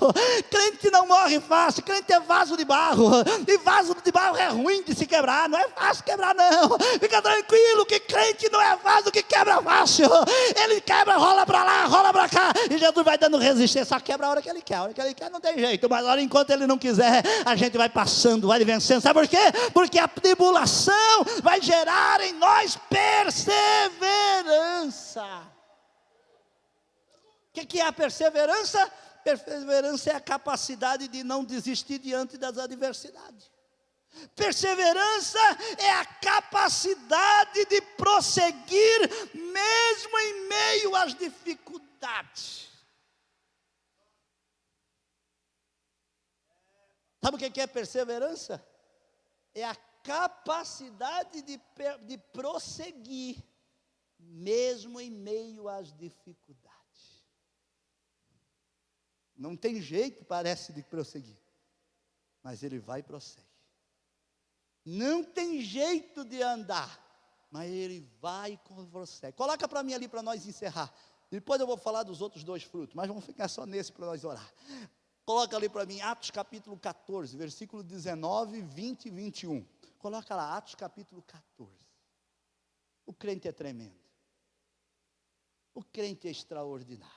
Crente não morre fácil. Crente é vaso de barro, e vaso de barro é ruim de se quebrar, não é fácil quebrar não. Fica tranquilo que crente não é vaso que quebra fácil. Ele quebra, rola para lá, rola para cá, e Jesus vai dando resistência. Só quebra a hora que Ele quer. A hora que Ele quer não tem jeito, mas a hora enquanto Ele não quiser, a gente vai passando, vai vencendo. Sabe por quê? Porque a tribulação vai gerar em nós perseverança. O que é a perseverança? Perseverança é a capacidade de não desistir diante das adversidades. Perseverança é a capacidade de prosseguir mesmo em meio às dificuldades. Sabe o que é perseverança? É a capacidade de prosseguir mesmo em meio às dificuldades. Não tem jeito, parece, de prosseguir, mas ele vai e prossegue. Não tem jeito de andar, mas ele vai e prossegue. Coloca para mim ali para nós encerrar. Depois eu vou falar dos outros 2 frutos, mas vamos ficar só nesse para nós orar. Coloca ali para mim, Atos capítulo 14, versículo 19, 20 e 21. Coloca lá, Atos capítulo 14. O crente é tremendo. O crente é extraordinário.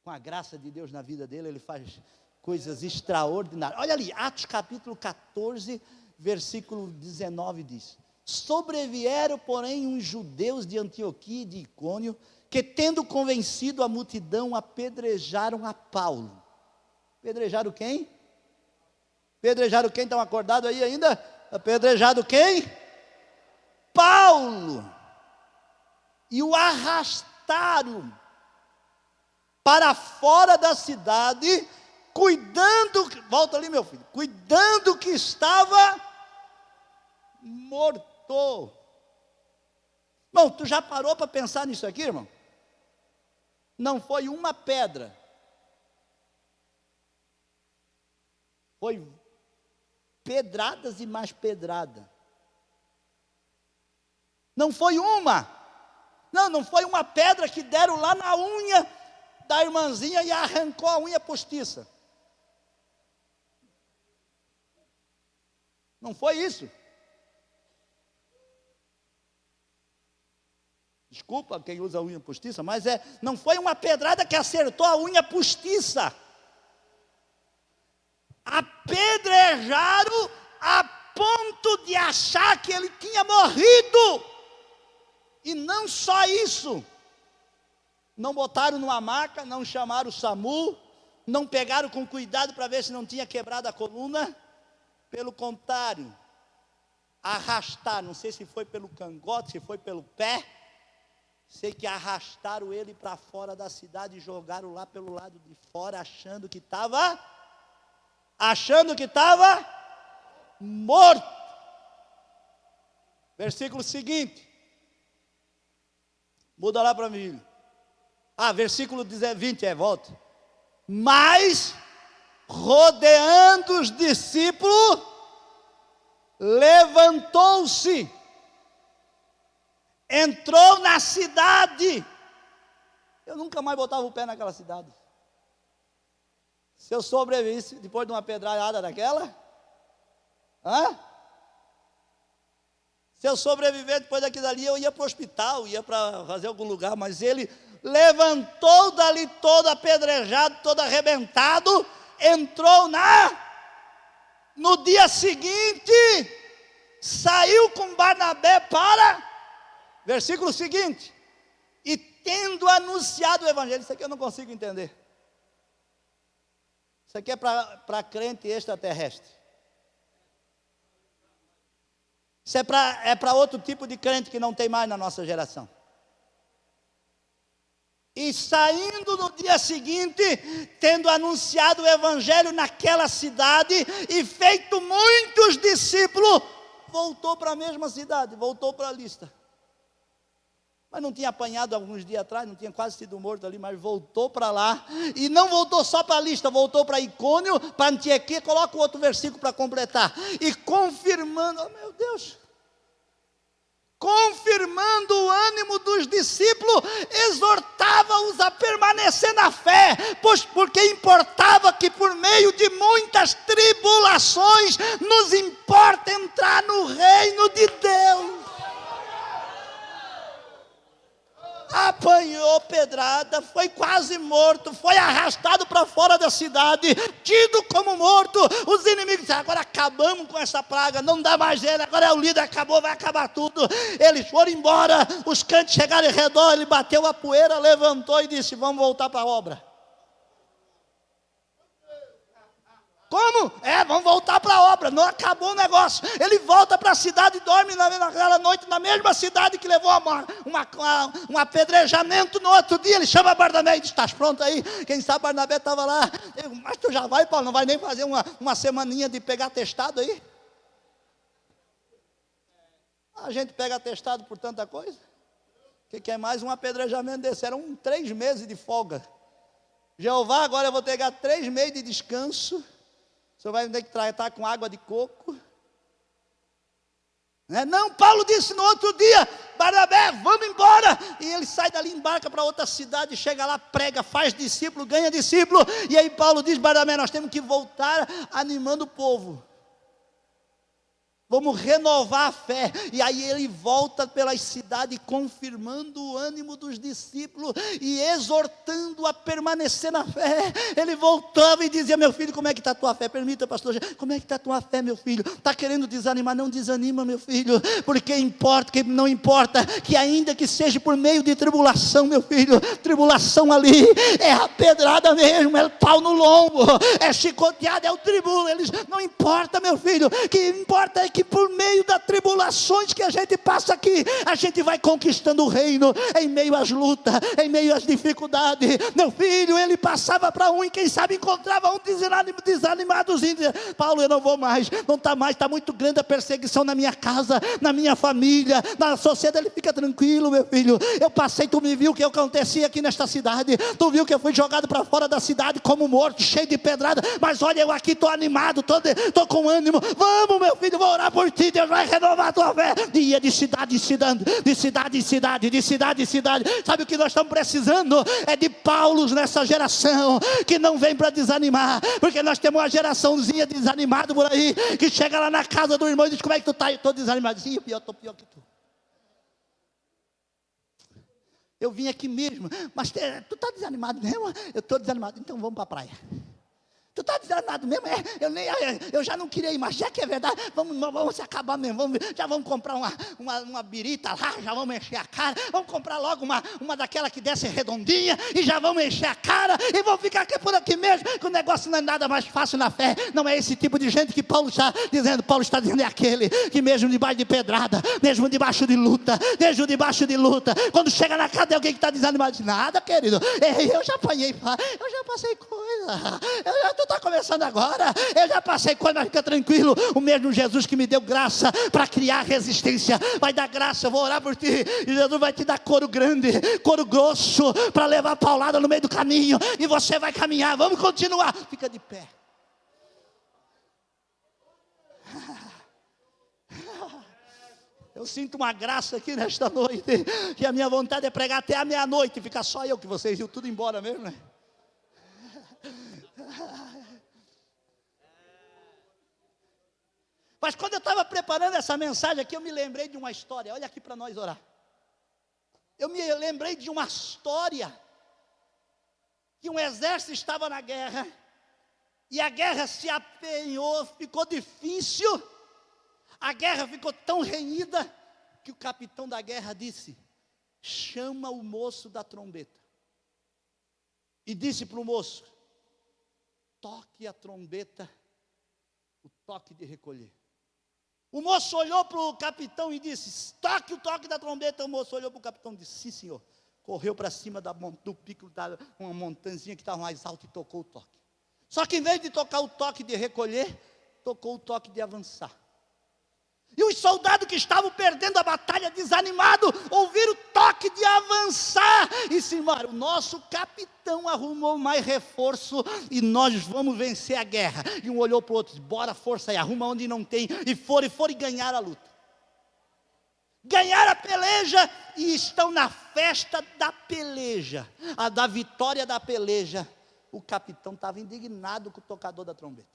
Com a graça de Deus na vida dele, ele faz coisas extraordinárias. Olha ali, Atos capítulo 14, versículo 19 diz: sobrevieram, porém, uns judeus de Antioquia e de Icônio, que tendo convencido a multidão, apedrejaram a Paulo. Apedrejaram quem? Apedrejaram quem? Estão acordados aí ainda? Apedrejaram quem? Paulo. E o arrastaram para fora da cidade, cuidando, volta ali meu filho, cuidando que estava morto. Bom, tu já parou para pensar nisso aqui, irmão? Não foi uma pedra, foi pedradas e mais pedrada. Não foi uma, não foi uma pedra que deram lá na unha da irmãzinha e arrancou a unha postiça. Não foi isso. Desculpa quem usa a unha postiça, mas não foi uma pedrada que acertou a unha postiça. Apedrejaram a ponto de achar que ele tinha morrido. E não só isso. Não botaram numa maca, não chamaram o SAMU, não pegaram com cuidado para ver se não tinha quebrado a coluna. Pelo contrário, arrastaram, não sei se foi pelo cangote, se foi pelo pé, sei que arrastaram ele para fora da cidade e jogaram lá pelo lado de fora, achando que estava morto. Versículo seguinte, muda lá para mim. Versículo 20, volta. Mas, rodeando os discípulos, levantou-se, entrou na cidade. Eu nunca mais botava o pé naquela cidade. Se eu sobrevivesse depois de uma pedrada daquela, se eu sobreviver depois daquilo ali, eu ia para o hospital, ia para fazer algum lugar, mas ele levantou dali todo apedrejado, todo arrebentado, entrou no dia seguinte, saiu com Barnabé para, versículo seguinte, e tendo anunciado o evangelho. Isso aqui eu não consigo entender. Isso aqui é para crente extraterrestre. Isso é para outro tipo de crente que não tem mais na nossa geração. E saindo no dia seguinte, tendo anunciado o evangelho naquela cidade e feito muitos discípulos, voltou para a mesma cidade, voltou para Listra. Mas não tinha apanhado alguns dias atrás, não tinha quase sido morto ali, mas voltou para lá. E não voltou só para Listra, voltou para Icônio, para Antioquia. Coloca o outro versículo para completar. E confirmando, oh meu Deus, confirmando o ânimo dos discípulos, exortava-os a permanecer na fé, pois porque importava que por meio de muitas tribulações nos importa entrar no reino de Deus. Apanhou pedrada, foi quase morto, foi arrastado para fora da cidade, tido como morto. Os inimigos disseram: agora acabamos com essa praga, não dá mais ele, agora é o líder, acabou, vai acabar tudo. Eles foram embora, os crentes chegaram em redor, ele bateu a poeira, levantou e disse: vamos voltar para a obra. Como? Vamos voltar para a obra, não acabou o negócio. Ele volta para a cidade e dorme naquela noite, na mesma cidade que levou um apedrejamento. No outro dia ele chama Barnabé e diz: estás pronto aí? Quem sabe Barnabé estava lá. Mas tu já vai, Paulo, não vai nem fazer uma semaninha de pegar atestado aí? A gente pega atestado por tanta coisa. O que é mais um apedrejamento desse? Eram 3 meses de folga. Jeová, agora eu vou pegar 3 meses de descanso. O senhor vai ter que tratar com água de coco. Não, Paulo disse no outro dia: Barnabé, vamos embora. E ele sai dali, embarca para outra cidade, chega lá, prega, faz discípulo, ganha discípulo. E aí Paulo diz: Barnabé, nós temos que voltar animando o povo. Vamos renovar a fé. E aí ele volta pelas cidades, confirmando o ânimo dos discípulos e exortando a permanecer na fé. Ele voltava e dizia: meu filho, como é que está a tua fé? Permita, pastor, como é que está a tua fé, meu filho? Está querendo desanimar? Não desanima, meu filho, porque importa, que não importa, que ainda que seja por meio de tribulação, meu filho, tribulação ali é a pedrada mesmo, é o pau no lombo, é chicoteado, é o tribulo. Eles: não importa, meu filho, o que importa é que por meio das tribulações que a gente passa aqui, a gente vai conquistando o reino, em meio às lutas, em meio às dificuldades. Meu filho, ele passava para um e quem sabe encontrava um desanimadozinho, dizia: Paulo, eu não vou mais, não está mais, está muito grande a perseguição na minha casa, na minha família, na sociedade. Ele: fica tranquilo, meu filho, eu passei, tu me viu o que acontecia aqui nesta cidade, tu viu que eu fui jogado para fora da cidade como morto, cheio de pedrada, mas olha, eu aqui estou animado, estou com ânimo. Vamos, meu filho, vou orar por ti, Deus vai renovar a tua fé. E ia de cidade em cidade, de cidade em cidade, de cidade em cidade. Sabe o que nós estamos precisando? É de Paulos nessa geração, que não vem para desanimar, porque nós temos uma geraçãozinha desanimada por aí, que chega lá na casa do irmão e diz: como é que tu está? Eu estou desanimado. Sim, eu estou pior que tu. Eu vim aqui mesmo, mas tu está desanimado mesmo? Eu estou desanimado. Então vamos para a praia. Tu está desanimado mesmo? Eu já não queria ir, mas já que é verdade, vamos se acabar mesmo. Já vamos comprar uma birita lá, já vamos encher a cara. Vamos comprar logo uma daquela que desce redondinha e já vamos encher a cara e vamos ficar aqui por aqui mesmo, que o negócio não é nada mais fácil na fé. Não é esse tipo de gente que Paulo está dizendo. Paulo está dizendo: é aquele que mesmo debaixo de pedrada, mesmo debaixo de luta, quando chega na casa de alguém que está desanimado, diz: nada, querido, eu já apanhei, eu já passei coisa, tu está começando agora, eu já passei coisa, mas fica tranquilo, o mesmo Jesus que me deu graça para criar resistência, vai dar graça, eu vou orar por ti, e Jesus vai te dar couro grande, couro grosso, para levar paulada no meio do caminho, e você vai caminhar. Vamos continuar, fica de pé. Eu sinto uma graça aqui nesta noite, que a minha vontade é pregar até a meia-noite, ficar só eu, que vocês iam tudo embora mesmo, né? Mas quando eu estava preparando essa mensagem aqui, eu me lembrei de uma história. Olha aqui para nós orar. Eu me lembrei de uma história, que um exército estava na guerra, e a guerra se apenhou, ficou difícil, a guerra ficou tão renhida, que o capitão da guerra disse: chama o moço da trombeta. E disse para o moço: toque a trombeta, o toque de recolher. O moço olhou para o capitão e disse: toque o toque da trombeta. O moço olhou para o capitão e disse: sim, senhor. correu para cima do pico da uma montanhazinha que estava mais alta e tocou o toque. Só que em vez de tocar o toque de recolher, tocou o toque de avançar. E os soldados que estavam perdendo a batalha, desanimados, ouviram o toque de avançar. E se o nosso capitão arrumou mais reforço e nós vamos vencer a guerra. E um olhou para o outro, disse, bora, força aí, arruma onde não tem. E foram e ganhar a luta. Ganharam a peleja e estão na festa da peleja. A da vitória da peleja. O capitão estava indignado com o tocador da trombeta.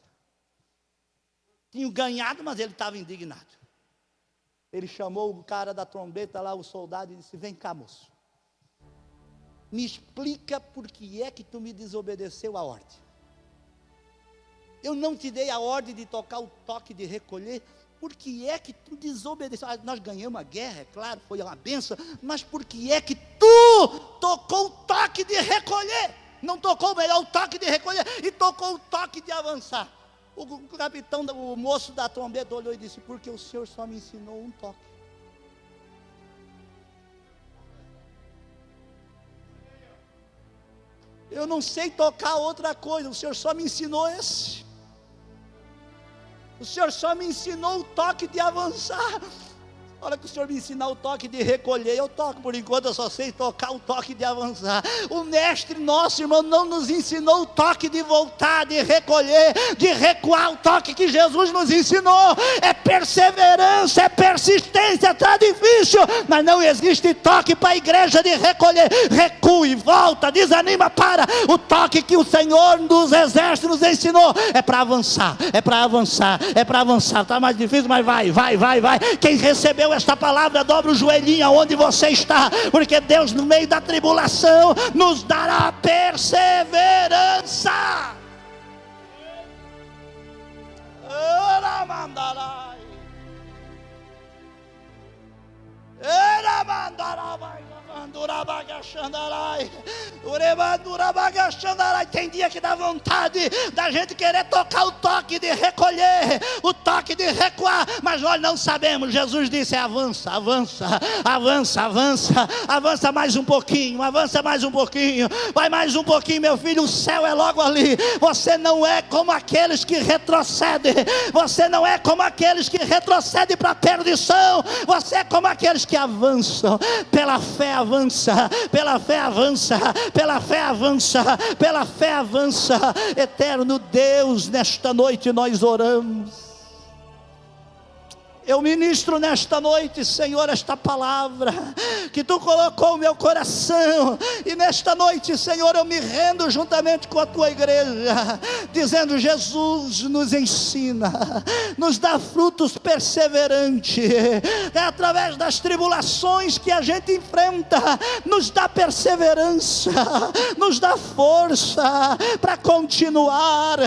Tinha ganhado, mas ele estava indignado. Ele chamou o cara da trombeta lá, o soldado, e disse, vem cá, moço. Me explica por que é que tu me desobedeceu a ordem. Eu não te dei a ordem de tocar o toque de recolher. Por que é que tu desobedeceu? Nós ganhamos a guerra, é claro, foi uma benção. Mas por que é que tu tocou o toque de recolher? Não tocou melhor o toque de recolher e tocou o toque de avançar. O capitão, o moço da trombeta olhou e disse, porque o Senhor só me ensinou um toque. Eu não sei tocar outra coisa, o Senhor só me ensinou esse. O Senhor só me ensinou o toque de avançar. A hora que o Senhor me ensinar o toque de recolher, eu toco. Por enquanto eu só sei tocar o toque de avançar. O mestre nosso, irmão, não nos ensinou o toque de voltar, de recolher, de recuar. O toque que Jesus nos ensinou é perseverança, é persistência. Está difícil, mas não existe toque para a igreja de recolher. Recue, volta, desanima, para. O toque que o Senhor dos exércitos nos ensinou é para avançar, é para avançar, é para avançar. Está mais difícil, mas vai. Quem recebeu esta palavra, dobra o joelhinho aonde você está, porque Deus no meio da tribulação nos dará perseverança. Tem dia que dá vontade da gente querer tocar o toque de recolher, o toque de recuar, mas nós não sabemos. Jesus disse, avança mais um pouquinho, vai mais um pouquinho, meu filho, o céu é logo ali. Você não é como aqueles que retrocedem, para a perdição, você é como aqueles que avançam, pela fé avança. Eterno Deus, nesta noite nós oramos. Eu ministro nesta noite, Senhor, esta palavra que Tu colocou no meu coração, e nesta noite, Senhor, eu me rendo juntamente com a Tua igreja, dizendo, Jesus nos ensina, nos dá frutos perseverantes, é através das tribulações que a gente enfrenta, nos dá perseverança, nos dá força para continuar,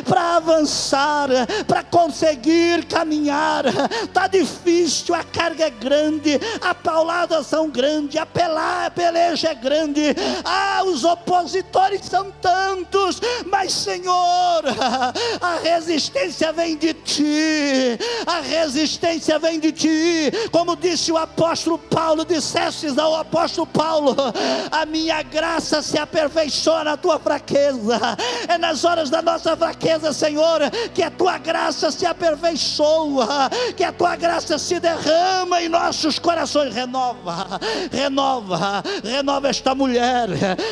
para avançar, para conseguir caminhar. Está difícil, a carga é grande, as pauladas são grandes, a peleja é grande, os opositores são tantos, mas Senhor, a resistência vem de Ti, como disse o apóstolo Paulo, dissestes ao apóstolo Paulo, a minha graça se aperfeiçoa na Tua fraqueza. É nas horas da nossa fraqueza, Senhor, que a Tua graça se aperfeiçoa, que a Tua graça se derrama em nossos corações. Renova esta mulher,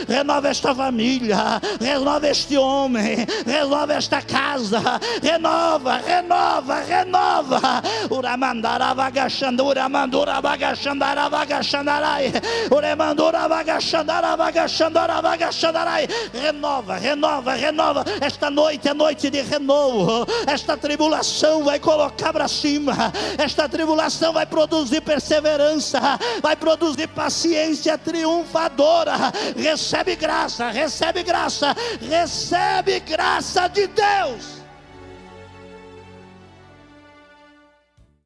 renova esta família, renova este homem, renova esta casa, renova. Renova. Esta noite é noite de renovo. Esta tribulação vai colocar para cima. Esta tribulação vai produzir perseverança, vai produzir paciência triunfadora. Recebe graça de Deus.